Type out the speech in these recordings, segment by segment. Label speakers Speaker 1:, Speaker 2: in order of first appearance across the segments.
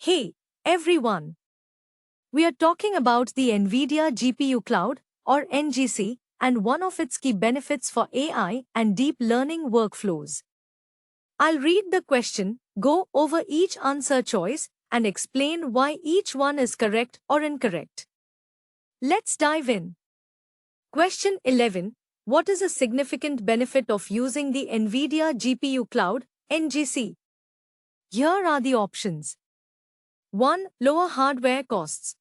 Speaker 1: Hey, everyone! We are talking about the Nvidia GPU Cloud, or NGC, and one of its key benefits for AI and deep learning workflows. I'll read the question, go over each answer choice, and explain why each one is correct or incorrect. Let's dive in. Question 11. What is a significant benefit of using the Nvidia GPU Cloud, NGC? Here are the options. 1. Lower hardware costs.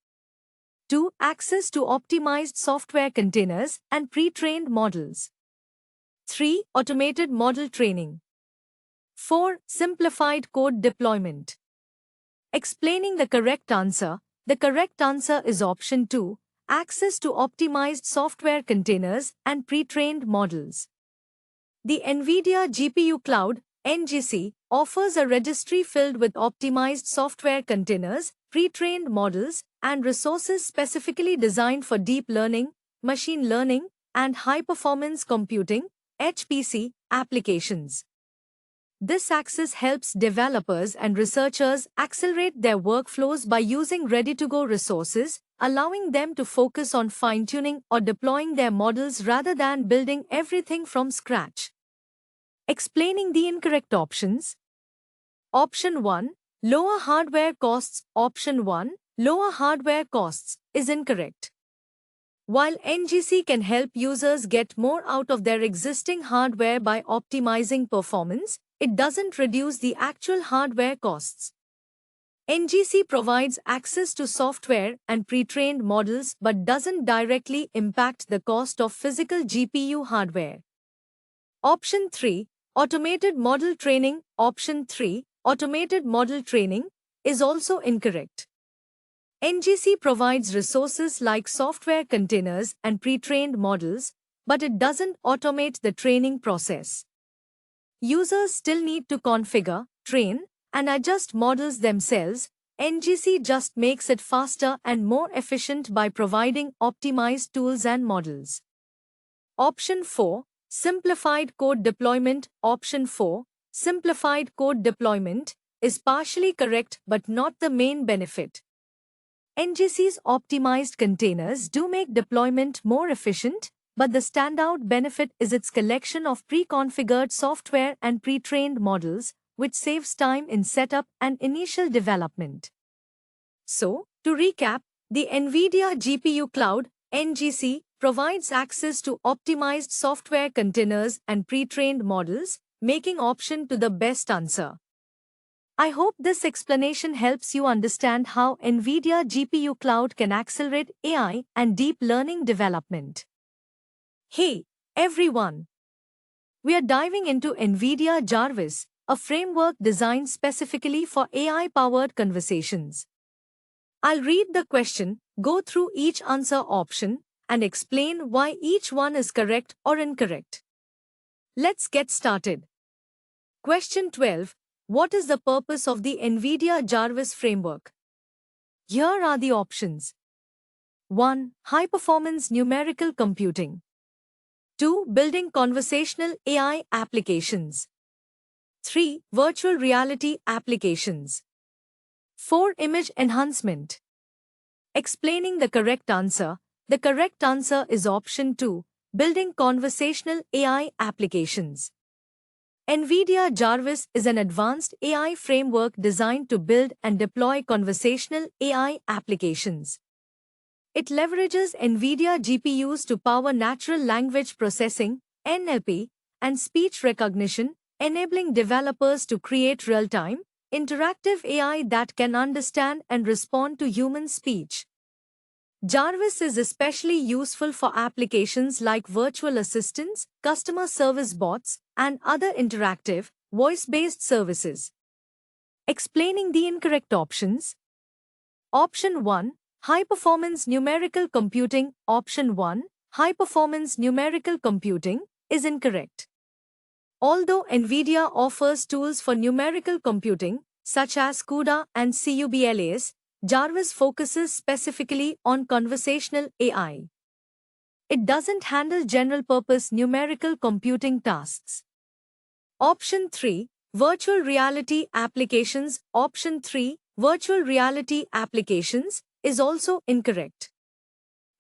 Speaker 1: 2. Access to optimized software containers and pre-trained models. 3. Automated model training. 4. Simplified code deployment. Explaining the correct answer is option 2. Access to optimized software containers and pre-trained models. The Nvidia GPU Cloud, NGC, offers a registry filled with optimized software containers, pre-trained models, and resources specifically designed for deep learning, machine learning, and high-performance computing (HPC) applications. This access helps developers and researchers accelerate their workflows by using ready-to-go resources, allowing them to focus on fine-tuning or deploying their models rather than building everything from scratch. Explaining the incorrect options. Option 1. Lower hardware costs. Option 1. Lower hardware costs is incorrect. While NGC can help users get more out of their existing hardware by optimizing performance, it doesn't reduce the actual hardware costs. NGC provides access to software and pre-trained models but doesn't directly impact the cost of physical GPU hardware. Option 3. Automated model training. Option 3. Automated model training is also incorrect. NGC provides resources like software containers and pre-trained models, but it doesn't automate the training process. Users still need to configure, train, and adjust models themselves. NGC just makes it faster and more efficient by providing optimized tools and models. Option 4. Simplified code deployment. Option 4. Simplified code deployment is partially correct but not the main benefit. NGC's optimized containers do make deployment more efficient, but the standout benefit is its collection of pre-configured software and pre-trained models, which saves time in setup and initial development. So, to recap, the Nvidia GPU Cloud, NGC, provides access to optimized software containers and pre-trained models, making option to the best answer. I hope this explanation helps you understand how Nvidia GPU Cloud can accelerate AI and deep learning development. Hey, everyone! We are diving into Nvidia Jarvis, a framework designed specifically for AI-powered conversations. I'll read the question, go through each answer option, and explain why each one is correct or incorrect. Let's get started. Question 12. What is the purpose of the Nvidia Jarvis framework? Here are the options. 1. High-performance numerical computing. 2. Building conversational AI applications. 3. Virtual reality applications. 4. Image enhancement. Explaining the correct answer. The correct answer is option 2, building conversational AI applications. Nvidia Jarvis is an advanced AI framework designed to build and deploy conversational AI applications. It leverages Nvidia GPUs to power natural language processing, NLP, and speech recognition, enabling developers to create real-time, interactive AI that can understand and respond to human speech. Jarvis is especially useful for applications like virtual assistants, customer service bots, and other interactive, voice-based services. Explaining the incorrect options. Option 1. High-performance numerical computing. Option 1. High-performance numerical computing is incorrect. Although Nvidia offers tools for numerical computing, such as CUDA and CUBLAs, Jarvis focuses specifically on conversational AI. It doesn't handle general-purpose numerical computing tasks. Option 3. Virtual reality applications. Option 3. virtual reality applications is also incorrect.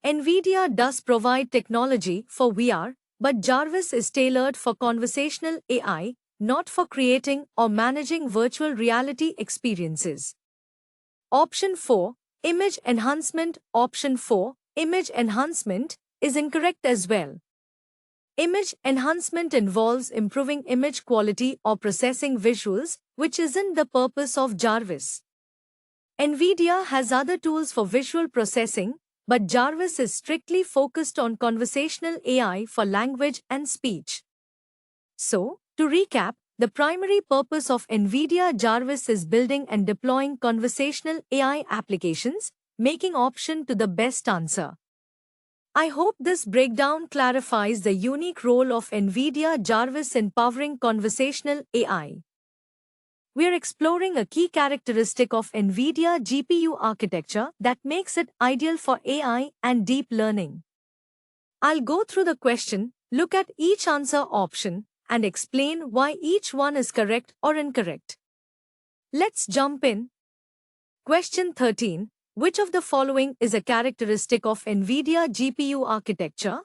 Speaker 1: Nvidia does provide technology for VR, but Jarvis is tailored for conversational AI, not for creating or managing virtual reality experiences. Option 4, Image Enhancement. Option 4, Image Enhancement, is incorrect as well. Image enhancement involves improving image quality or processing visuals, which isn't the purpose of Jarvis. Nvidia has other tools for visual processing, but Jarvis is strictly focused on conversational AI for language and speech. So, to recap, the primary purpose of Nvidia Jarvis is building and deploying conversational AI applications, making option to the best answer. I hope this breakdown clarifies the unique role of Nvidia Jarvis in powering conversational AI. We are exploring a key characteristic of Nvidia GPU architecture that makes it ideal for AI and deep learning. I'll go through the question, look at each answer option, and explain why each one is correct or incorrect. Let's jump in. Question 13. Which of the following is a characteristic of Nvidia GPU architecture?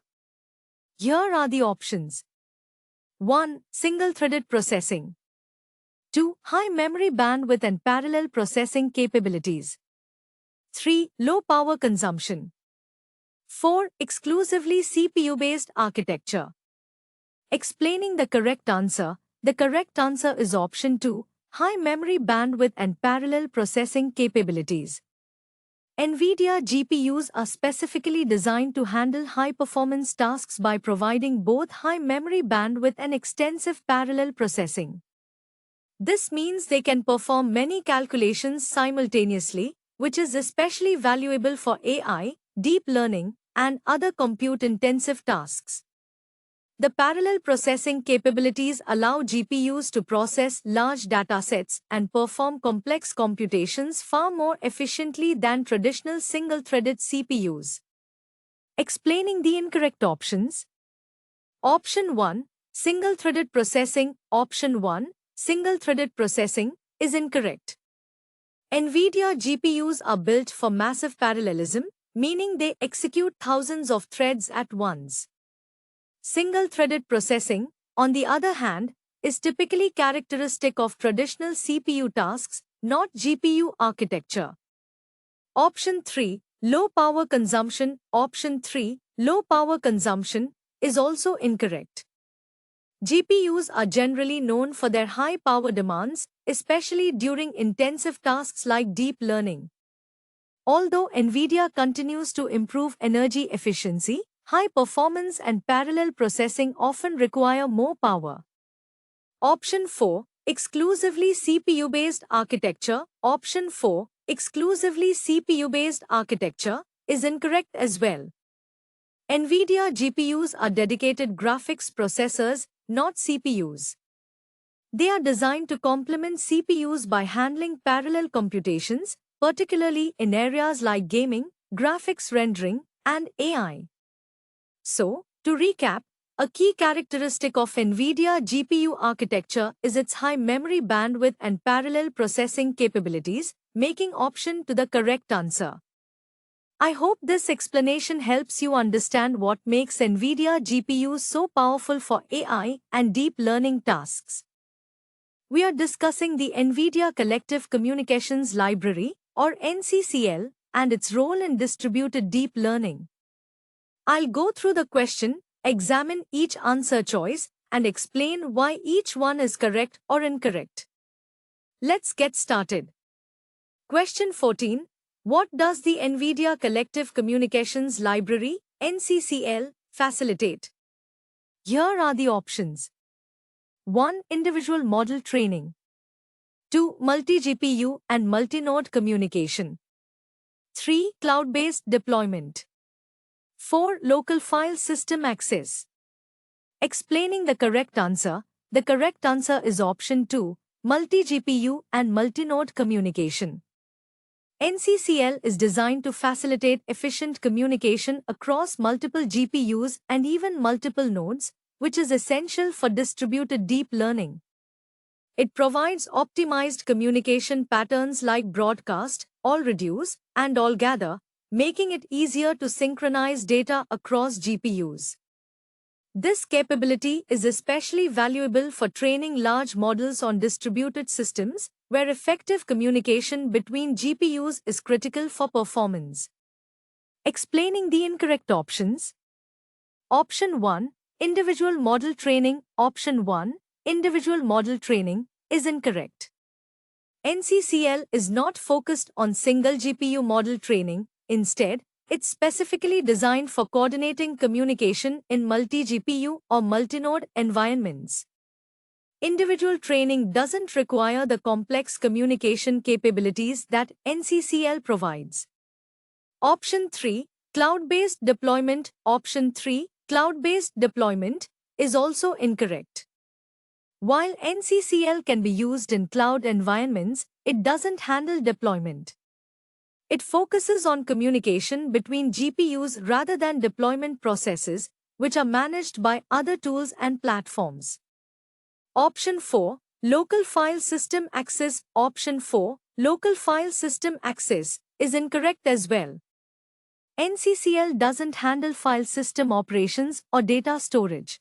Speaker 1: Here are the options. 1. Single-threaded processing. 2. High memory bandwidth and parallel processing capabilities. 3. Low power consumption. 4. Exclusively CPU-based architecture. Explaining the correct answer is option 2, high memory bandwidth and parallel processing capabilities. Nvidia GPUs are specifically designed to handle high-performance tasks by providing both high memory bandwidth and extensive parallel processing. This means they can perform many calculations simultaneously, which is especially valuable for AI, deep learning, and other compute-intensive tasks. The parallel processing capabilities allow GPUs to process large datasets and perform complex computations far more efficiently than traditional single-threaded CPUs. Explaining the incorrect options. Option 1, single-threaded processing. Option 1, single-threaded processing, is incorrect. Nvidia GPUs are built for massive parallelism, meaning they execute thousands of threads at once. Single-threaded processing, on the other hand, is typically characteristic of traditional CPU tasks, not GPU architecture. Option 3, low power consumption. Option 3, low power consumption, is also incorrect. GPUs are generally known for their high power demands, especially during intensive tasks like deep learning. Although Nvidia continues to improve energy efficiency, high performance and parallel processing often require more power. Option 4, exclusively CPU-based architecture. Option 4, exclusively CPU-based architecture, is incorrect as well. Nvidia GPUs are dedicated graphics processors, not CPUs. They are designed to complement CPUs by handling parallel computations, particularly in areas like gaming, graphics rendering, and AI. So, to recap, a key characteristic of Nvidia GPU architecture is its high memory bandwidth and parallel processing capabilities, making option to the correct answer. I hope this explanation helps you understand what makes Nvidia GPUs so powerful for AI and deep learning tasks. We are discussing the Nvidia Collective Communications Library, or NCCL, and its role in distributed deep learning. I'll go through the question, examine each answer choice, and explain why each one is correct or incorrect. Let's get started. Question 14. What does the Nvidia Collective Communications Library, NCCL, facilitate? Here are the options. 1. Individual model training. 2. Multi-GPU and multi-node communication. 3. Cloud-based deployment. 4. Local file system access. Explaining the correct answer is option 2, multi-GPU and multi-node communication. NCCL is designed to facilitate efficient communication across multiple GPUs and even multiple nodes, which is essential for distributed deep learning. It provides optimized communication patterns like broadcast, all reduce, and all gather, making it easier to synchronize data across GPUs. This capability is especially valuable for training large models on distributed systems, where effective communication between GPUs is critical for performance. Explaining the incorrect options. Option 1. Individual model training. Option 1. Individual model training is incorrect. NCCL is not focused on single GPU model training. Instead, it's specifically designed for coordinating communication in multi-GPU or multi-node environments. Individual training doesn't require the complex communication capabilities that NCCL provides. Option 3. Cloud-based deployment. Option 3. Cloud-based deployment is also incorrect. While NCCL can be used in cloud environments, it doesn't handle deployment. It focuses on communication between GPUs rather than deployment processes, which are managed by other tools and platforms. Option 4. Local file system access. Option 4. Local file system access is incorrect as well. NCCL doesn't handle file system operations or data storage.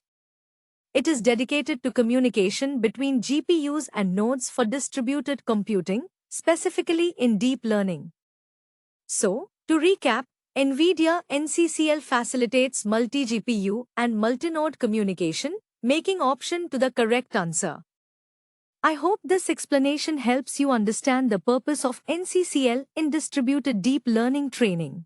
Speaker 1: It is dedicated to communication between GPUs and nodes for distributed computing, specifically in deep learning. So, to recap, Nvidia NCCL facilitates multi-GPU and multi-node communication, making option to the correct answer. I hope this explanation helps you understand the purpose of NCCL in distributed deep learning training.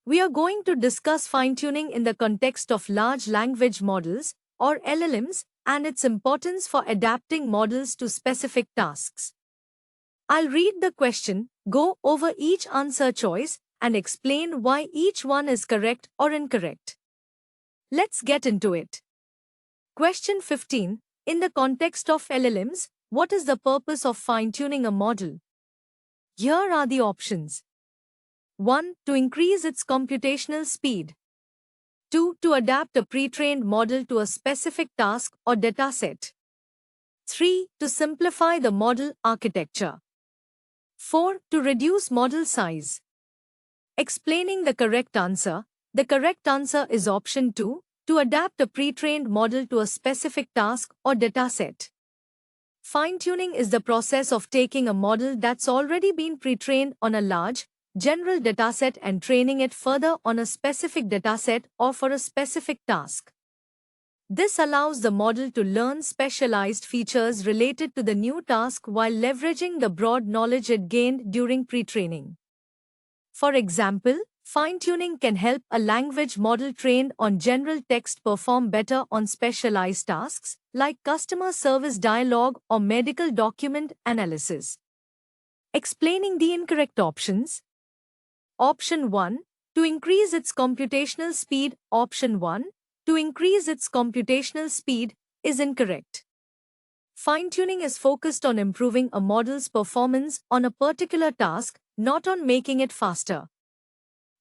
Speaker 1: We are going to discuss fine-tuning in the context of large language models, or LLMs, and its importance for adapting models to specific tasks. I'll read the question, go over each answer choice, and explain why each one is correct or incorrect. Let's get into it. Question 15. In the context of LLMs, what is the purpose of fine-tuning a model? Here are the options. 1. To increase its computational speed. 2. To adapt a pre-trained model to a specific task or dataset. 3. To simplify the model architecture. 4. To reduce model size. Explaining the correct answer. The correct answer is option 2, to adapt a pre-trained model to a specific task or dataset. Fine-tuning is the process of taking a model that's already been pre-trained on a large, general dataset and training it further on a specific dataset or for a specific task. This allows the model to learn specialized features related to the new task while leveraging the broad knowledge it gained during pre-training. For example, fine-tuning can help a language model trained on general text perform better on specialized tasks, like customer service dialogue or medical document analysis. Explaining the incorrect options. Option 1. To increase its computational speed. Option 1. To increase its computational speed is incorrect. Fine-tuning is focused on improving a model's performance on a particular task, not on making it faster.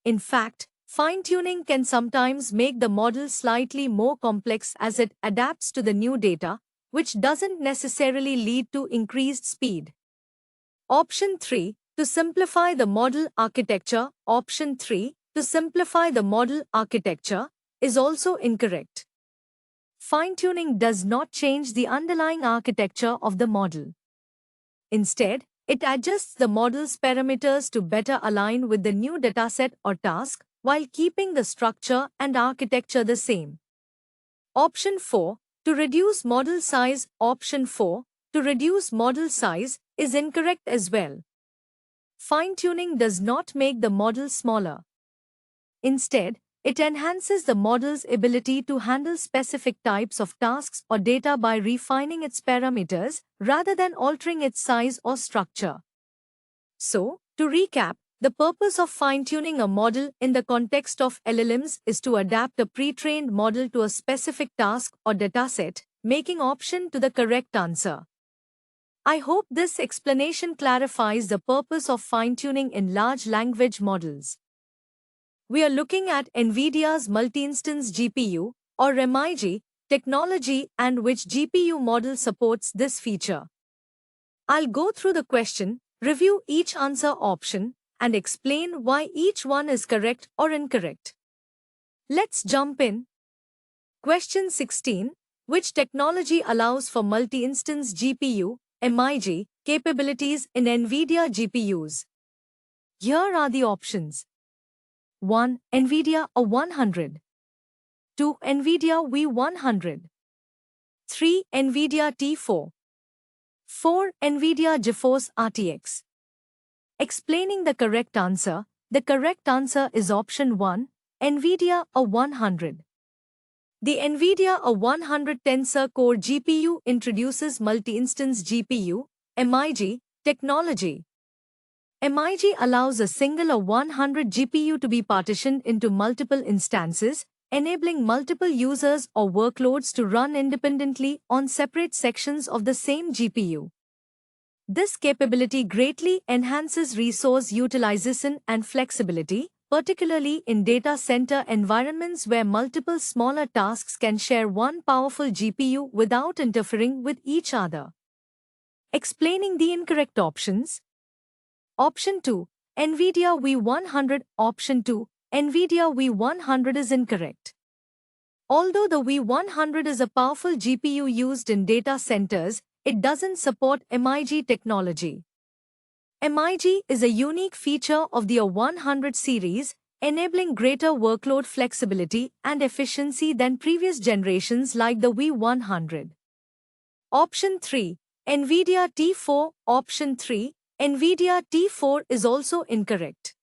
Speaker 1: In fact, fine-tuning can sometimes make the model slightly more complex as it adapts to the new data, which doesn't necessarily lead to increased speed. Option 3. To simplify the model architecture. Option 3. To simplify the model architecture is also incorrect. Fine-tuning does not change the underlying architecture of the model. Instead, it adjusts the model's parameters to better align with the new dataset or task, while keeping the structure and architecture the same. Option 4. To reduce model size. Option 4. To reduce model size is incorrect as well. Fine-tuning does not make the model smaller. Instead, it enhances the model's ability to handle specific types of tasks or data by refining its parameters rather than altering its size or structure. So, to recap, the purpose of fine-tuning a model in the context of LLMs is to adapt a pre-trained model to a specific task or dataset, making option to the correct answer. I hope this explanation clarifies the purpose of fine-tuning in large language models. We are looking at Nvidia's multi-instance GPU, or MIG, technology, and which GPU model supports this feature. I'll go through the question, review each answer option, and explain why each one is correct or incorrect. Let's jump in. Question 16. Which technology allows for multi-instance GPU (MIG) capabilities in Nvidia GPUs? Here are the options. 1. Nvidia A100. 2. Nvidia V100. 3. Nvidia T4. 4. Nvidia GeForce RTX. Explaining the correct answer, the correct answer is option 1, Nvidia A100. The Nvidia A100 Tensor Core GPU introduces multi-instance GPU (MIG) technology. MIG allows a single A100 GPU to be partitioned into multiple instances, enabling multiple users or workloads to run independently on separate sections of the same GPU. This capability greatly enhances resource utilization and flexibility, particularly in data center environments where multiple smaller tasks can share one powerful GPU without interfering with each other. Explaining the incorrect options. Option 2, Nvidia V100. Option 2, Nvidia V100 is incorrect. Although the V100 is a powerful GPU used in data centers, it doesn't support MIG technology. MIG is a unique feature of the A100 series, enabling greater workload flexibility and efficiency than previous generations like the V100. Option 3, Nvidia T4. Option 3, Nvidia T4 is also incorrect.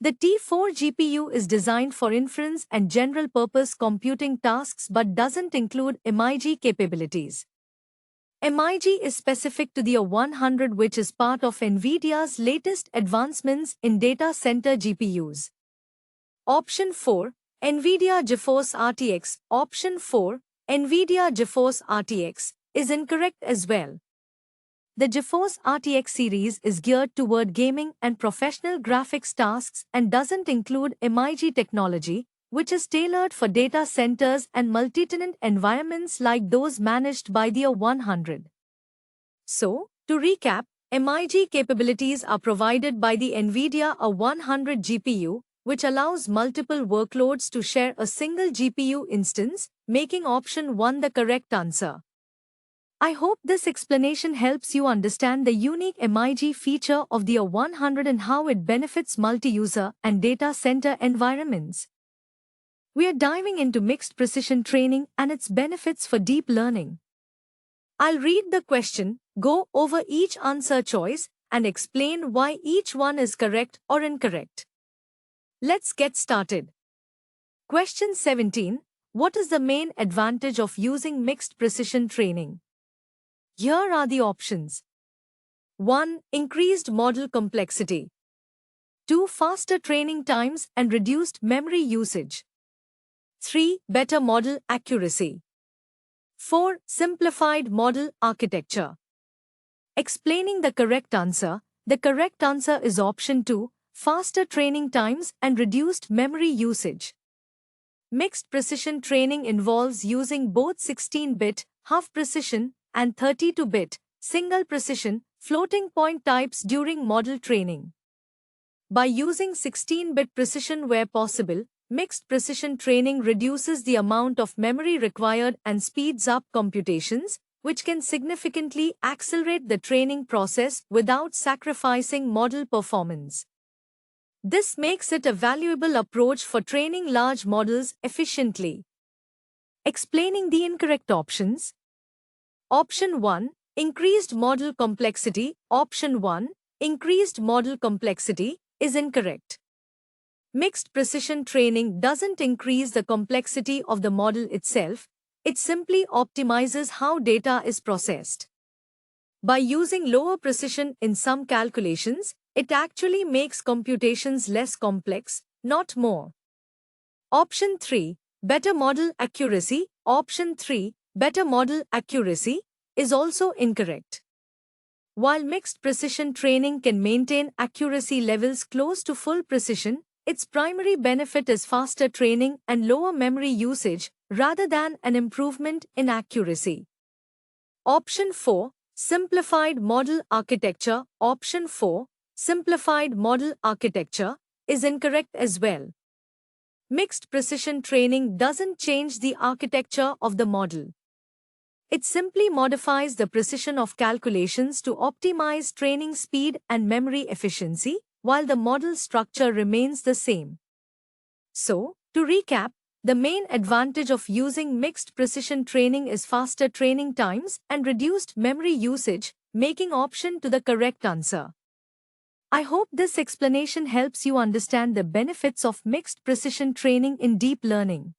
Speaker 1: The T4 GPU is designed for inference and general-purpose computing tasks but doesn't include MIG capabilities. MIG is specific to the A100, which is part of Nvidia's latest advancements in data center GPUs. Option 4, Nvidia GeForce RTX. Option 4, Nvidia GeForce RTX, is incorrect as well. The GeForce RTX series is geared toward gaming and professional graphics tasks and doesn't include MIG technology, which is tailored for data centers and multi-tenant environments like those managed by the A100. So, to recap, MIG capabilities are provided by the Nvidia A100 GPU, which allows multiple workloads to share a single GPU instance, making option 1 the correct answer. I hope this explanation helps you understand the unique MIG feature of the A100 and how it benefits multi-user and data center environments. We are diving into mixed precision training and its benefits for deep learning. I'll read the question, go over each answer choice, and explain why each one is correct or incorrect. Let's get started. Question 17. What is the main advantage of using mixed precision training? Here are the options. 1. Increased model complexity. 2. Faster training times and reduced memory usage. 3. Better model accuracy. 4. Simplified model architecture. Explaining the correct answer, the correct answer is option 2, faster training times and reduced memory usage. Mixed precision training involves using both 16-bit, half precision, and 32-bit, single precision, floating point types during model training. By using 16-bit precision where possible, mixed precision training reduces the amount of memory required and speeds up computations, which can significantly accelerate the training process without sacrificing model performance. This makes it a valuable approach for training large models efficiently. Explaining the incorrect options. Option 1, increased model complexity. Option 1, increased model complexity, is incorrect. Mixed precision training doesn't increase the complexity of the model itself, it simply optimizes how data is processed. By using lower precision in some calculations, it actually makes computations less complex, not more. Option 3, better model accuracy. Option 3, better model accuracy, is also incorrect. While mixed precision training can maintain accuracy levels close to full precision, its primary benefit is faster training and lower memory usage rather than an improvement in accuracy. Option 4. Simplified model architecture. Option 4. Simplified model architecture is incorrect as well. Mixed precision training doesn't change the architecture of the model. It simply modifies the precision of calculations to optimize training speed and memory efficiency, while the model structure remains the same. So, to recap, the main advantage of using mixed precision training is faster training times and reduced memory usage, making option to the correct answer. I hope this explanation helps you understand the benefits of mixed precision training in deep learning.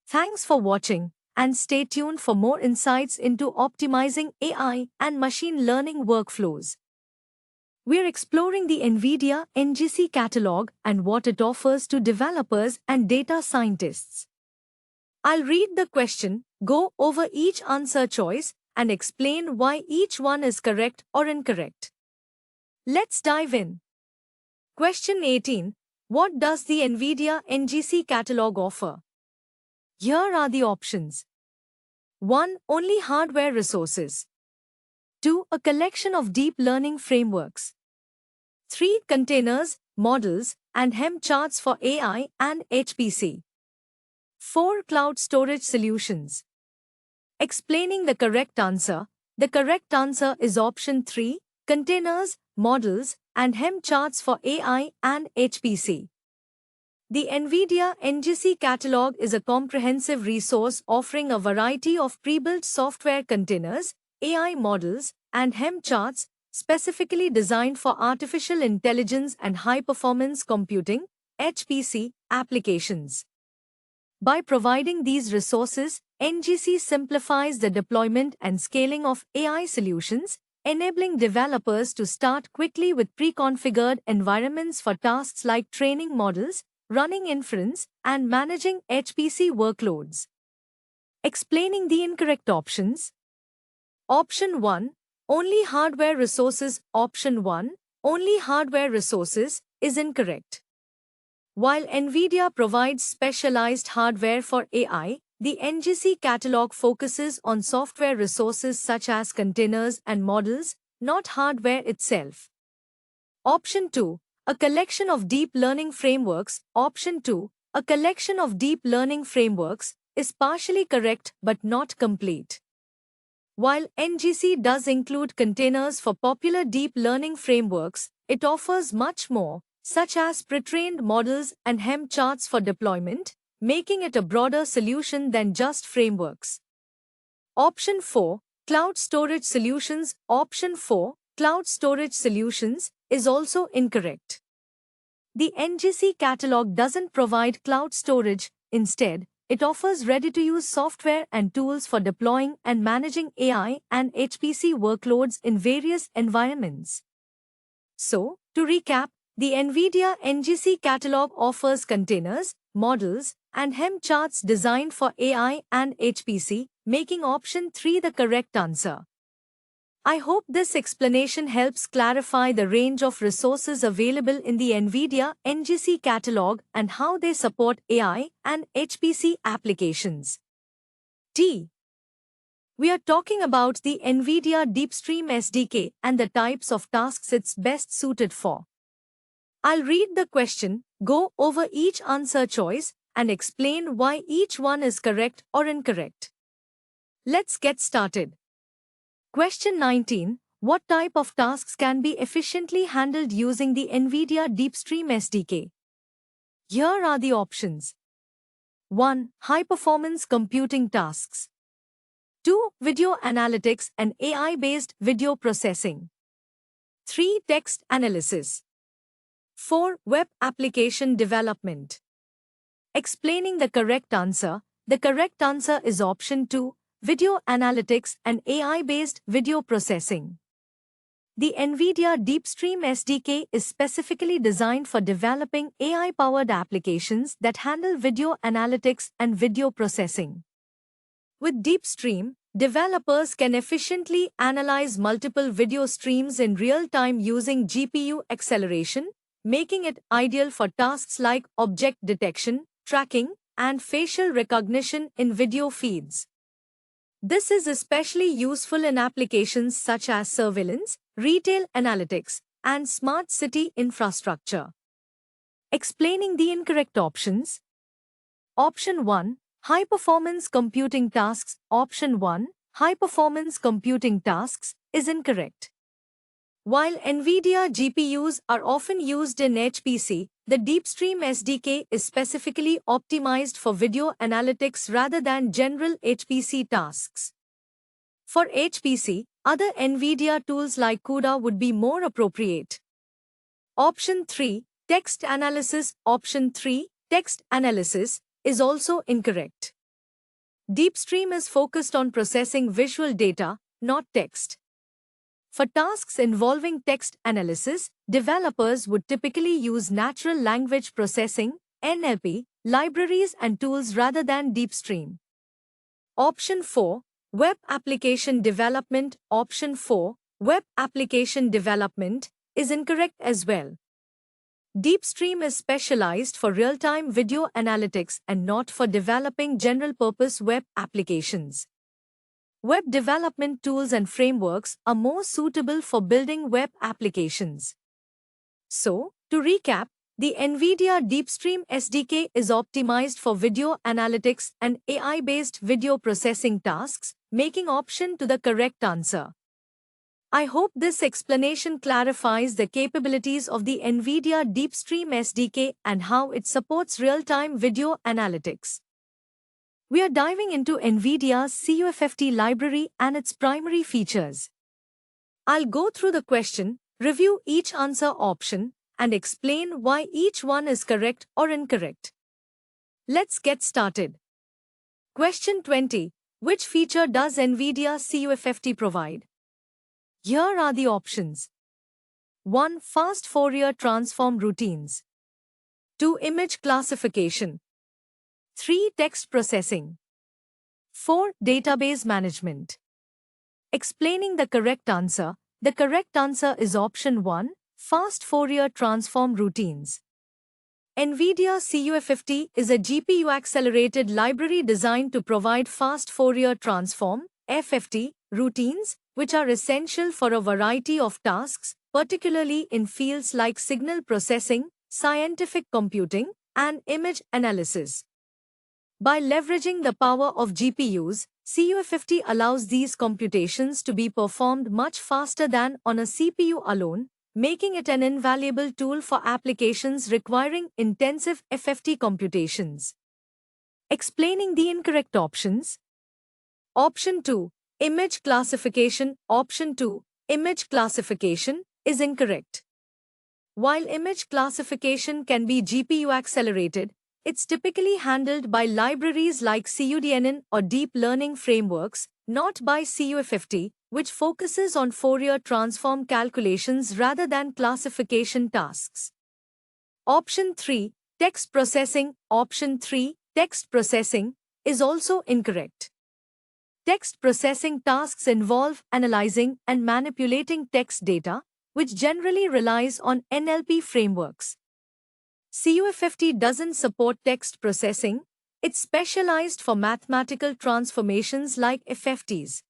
Speaker 1: Thanks for watching, and stay tuned for more insights into optimizing AI and machine learning workflows. We're exploring the Nvidia NGC catalog and what it offers to developers and data scientists. I'll read the question, go over each answer choice, and explain why each one is correct or incorrect. Let's dive in. Question 18. What does the Nvidia NGC catalog offer? Here are the options. 1. Only hardware resources. 2. A collection of deep learning frameworks. 3. Containers, models, and HEM charts for AI and HPC. 4. Cloud storage solutions. Explaining the correct answer. The correct answer is option 3, containers, models, and HEM charts for AI and HPC. The Nvidia NGC catalog is a comprehensive resource offering a variety of pre-built software containers, AI models, and HEM charts, specifically designed for artificial intelligence and high-performance computing (HPC) applications. By providing these resources, NGC simplifies the deployment and scaling of AI solutions, enabling developers to start quickly with pre-configured environments for tasks like training models, running inference, and managing HPC workloads. Explaining the incorrect options. Option 1. Only hardware resources. Option 1. Only hardware resources is incorrect. While Nvidia provides specialized hardware for AI, the NGC catalog focuses on software resources such as containers and models, not hardware itself. Option 2. A collection of deep learning frameworks. Option 2. A collection of deep learning frameworks is partially correct but not complete. While NGC does include containers for popular deep learning frameworks, it offers much more, such as pre-trained models and HEM charts for deployment, making it a broader solution than just frameworks. Option 4. Cloud storage solutions. Option 4. Cloud storage solutions is also incorrect. The NGC catalog doesn't provide cloud storage. Instead, it offers ready-to-use software and tools for deploying and managing AI and HPC workloads in various environments. So, to recap, the Nvidia NGC catalog offers containers, models, and HEM charts designed for AI and HPC, making option 3 the correct answer. I hope this explanation helps clarify the range of resources available in the Nvidia NGC catalog and how they support AI and HPC applications. T. We are talking about the Nvidia DeepStream SDK and the types of tasks it's best suited for. I'll read the question, go over each answer choice, and explain why each one is correct or incorrect. Let's get started. Question 19. What type of tasks can be efficiently handled using the Nvidia DeepStream SDK? Here are the options. 1. High-performance computing tasks. 2. Video analytics and AI-based video processing. 3. Text analysis. 4. Web application development. Explaining the correct answer. The correct answer is option 2. Video analytics and AI-based video processing. The Nvidia DeepStream SDK is specifically designed for developing AI-powered applications that handle video analytics and video processing. With DeepStream, developers can efficiently analyze multiple video streams in real time using GPU acceleration, making it ideal for tasks like object detection, tracking, and facial recognition in video feeds. This is especially useful in applications such as surveillance, retail analytics, and smart city infrastructure. Explaining the incorrect options. Option 1. High-performance computing tasks. Option 1. High-performance computing tasks is incorrect. While Nvidia GPUs are often used in HPC, the DeepStream SDK is specifically optimized for video analytics rather than general HPC tasks. For HPC, other Nvidia tools like CUDA would be more appropriate. Option 3. Text analysis. Option 3. Text analysis is also incorrect. DeepStream is focused on processing visual data, not text. For tasks involving text analysis, developers would typically use natural language processing (NLP) libraries and tools rather than DeepStream. Option 4. Web application development. Option 4. Web application development is incorrect as well. DeepStream is specialized for real-time video analytics and not for developing general-purpose web applications. Web development tools and frameworks are more suitable for building web applications. So, to recap, the Nvidia DeepStream SDK is optimized for video analytics and AI-based video processing tasks, making option to the correct answer. I hope this explanation clarifies the capabilities of the Nvidia DeepStream SDK and how it supports real-time video analytics. We are diving into Nvidia's CUFFT library and its primary features. I'll go through the question, review each answer option, and explain why each one is correct or incorrect. Let's get started. Question 20. Which feature does Nvidia CUFFT provide? Here are the options. 1. Fast Fourier transform routines. 2. Image classification. 3. Text processing. 4. Database management. Explaining the correct answer. The correct answer is option 1, Fast Fourier transform routines. Nvidia CUFFT is a GPU-accelerated library designed to provide fast Fourier transform (FFT) routines, which are essential for a variety of tasks, particularly in fields like signal processing, scientific computing, and image analysis. By leveraging the power of GPUs, CUFFT allows these computations to be performed much faster than on a CPU alone, making it an invaluable tool for applications requiring intensive FFT computations. Explaining the incorrect options. Option 2. Image classification. Option 2. Image classification is incorrect. While image classification can be GPU accelerated, it's typically handled by libraries like CUDNN or deep learning frameworks, not by CUFFT, which focuses on Fourier transform calculations rather than classification tasks. Option 3. Text processing. Option 3. Text processing is also incorrect. Text processing tasks involve analyzing and manipulating text data, which generally relies on NLP frameworks. CUFFT doesn't support text processing. It's specialized for mathematical transformations like FFTs.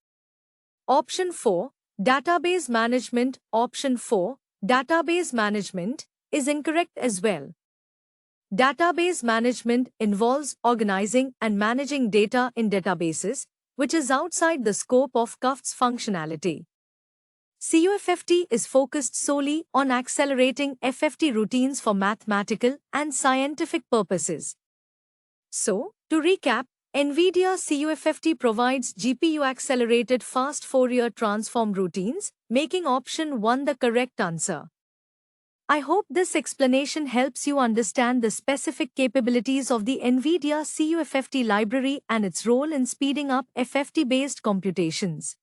Speaker 1: Option 4. Database management. Option 4. Database management is incorrect as well. Database management involves organizing and managing data in databases, which is outside the scope of CUFFT's functionality. CUFFT is focused solely on accelerating FFT routines for mathematical and scientific purposes. So, to recap, Nvidia CUFFT provides GPU-accelerated fast Fourier transform routines, making option 1 the correct answer. I hope this explanation helps you understand the specific capabilities of the Nvidia CUFFT library and its role in speeding up FFT-based computations.